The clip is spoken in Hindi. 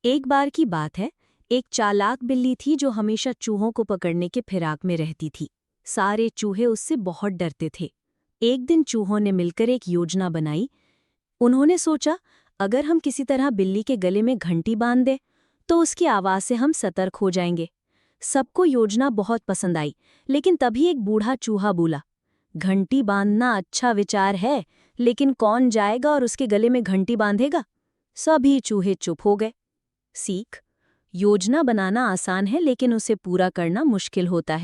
एक बार की बात है, एक चालाक बिल्ली थी जो हमेशा चूहों को पकड़ने के फिराक में रहती थी। सारे चूहे उससे बहुत डरते थे। एक दिन चूहों ने मिलकर एक योजना बनाई। उन्होंने सोचा, अगर हम किसी तरह बिल्ली के गले में घंटी बांध दें, तो उसकी आवाज से हम सतर्क हो जाएंगे। सबको योजना बहुत पसंद आई, लेकिन तभी एक बूढ़ा चूहा बोला, घंटी बांधना अच्छा विचार है, लेकिन कौन जाएगा और उसके गले में घंटी बांधेगा? सभी चूहे चुप हो गए। सीख: योजना बनाना आसान है, लेकिन उसे पूरा करना मुश्किल होता है।